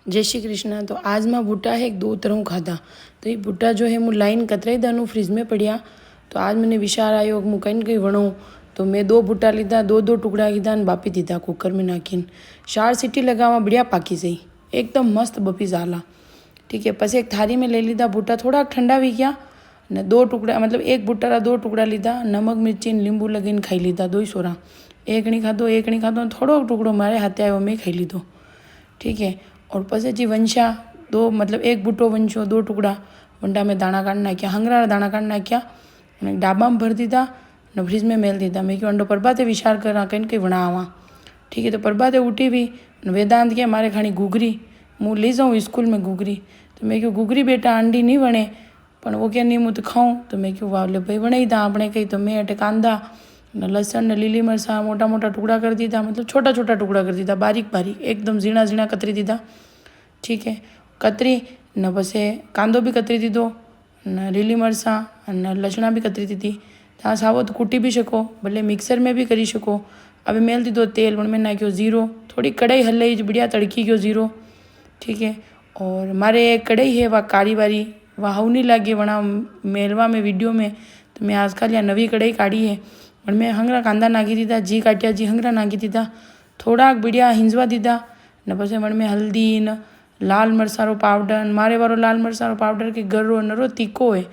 जय श्री कृष्ण। तो आज मां बूटा है 2 तरह खाधा। तो ये बूटा जो है मुझे लाइन कतराई दानू फ्रीज में पड़िया। तो आज मैंने विचार आयो कि कहीं कहीं वणूँ। तो मैं 2 बूटा लीधा, 2 टुकड़ा लीधा और बापी दीधा कुकर में नाखीन 4 सीटी लगावा, बढ़िया पाकी सही, एकदम मस्त बपी जाला। ठीक है। पछी एक थाली में ले लीधा बूटा, थोड़ा ठंडा भी गया ने 2 टुकड़ा मतलब एक बूटा 2 टुकड़ा लीधा, नमक मिर्ची लींबू लगीने खाई लीधा 2 सोरा। एक नहीं खाधो थोड़ो टुकड़ो मारे हाथे आयो, मैं खाई लीधो। ठीक है। और पछी जी वंशा 2 मतलब एक बूटो वंशो 2 टुकड़ा वंडा में दाणा काढ़ नाख्या, हंगरा दाणा काढ़ नाख्या, डाबा में भर दीधा ने फ्रीज में मेल दीधा। मैं क्यों अंडो प्रभाते विचार करा कहीं कहीं बनावा। ठीक है। तो प्रभाते उठी भी वेदांत के मारे खानी घूघरी मुँह ले जाऊँ स्कूल में घूघरी। तो मैं क्यों घूघरी बेटा अंडी नहीं बने, पर वो क्या नहीं मुँह तो खाऊँ। तो मैं क्यों वाह ले भाई बनाई दा अपने कहीं। तो मैं अटे कांदा न लसन ने लीली मरचा मोटा मोटा टुकड़ा कर दीधा, मतलब छोटा छोटा टुकड़ा कर दीधा, बारीक बारीक एकदम झीणा झीणा कतरी दीधा। ठीक है। कतरी न पछे कांदो भी कतरी दीधो न लीली मरचा न लसणा भी कतरी दीधी। तव्हां सावो तो कूटी भी शको, भले मिक्सर में भी करी शको। अभी मेल दीधो तेल, पण में नाख्यो जीरो, थोड़ी कढ़ाई हलाई बढ़िया तड़की गयो जीरो। ठीक है। और मारे एक कढ़ाई है वह काली वाली, वह हाउ नहीं लागी वणा मेलवा में वीडियो में। तो मैं आजकल या नवी कढ़ाई काढ़ी है, पर मैं हंगरा कांदा नाखी दीधा, जी काटिया जी हंगरा नाखी दीधा, थोड़ा बढ़िया हिंजवा दीधा न पछी वण में हल्दी न लाल मरचारो पाउडर, मारे वारो लाल मरचारो पाउडर के गरो नरो तीखो है।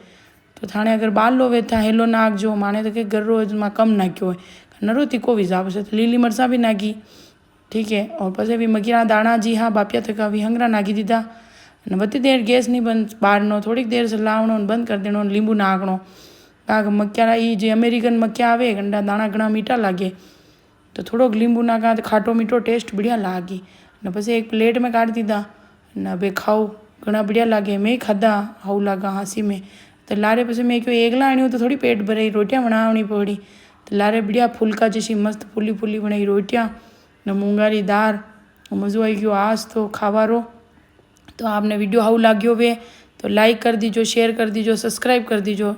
तो थाने अगर बालो वेथा हेलो नाखजो, माने तो के गरो में कम नाख्यो है, नरो तीखो विजाव से। तो लीली मरचा भी नाखी। ठीक है। और पछी भी मकीना दाणा जी हाँ बापिया थका भी हंगरा नाखी दीधा न बती देर गैस नहीं बंद बारनो, थोड़ी देर से लावणो बंद कर देनो, लींबू नाखणो। मक्यारा ये जो अमेरिकन मक्या आवे गंडा दाणा घणा मीठा लागे, तो थोड़ोक लींबू नाखा तो खाटो मीठो टेस्ट बढ़िया लागी न पछी एक प्लेट में काढ़ दीधा न बे खाओ, घणा बढ़िया लागे। मैं खाधा हाउ लागा हाँसी में। तो लारे पछी मैं क्यों एकला आणियो तो थोड़ी पेट भराई, रोटियां बनावनी पड़ी। तो लारे बढ़िया फुलका जैसी मस्त फूली फूली बनाई रोटियां न मूंगारी दाल, मज़ो आई गयो आज तो खावारो। तो आपने वीडियो हाउ लाग्यो वे तो लाइक कर दीजो, शेयर कर दीजो, सब्सक्राइब कर दीजो।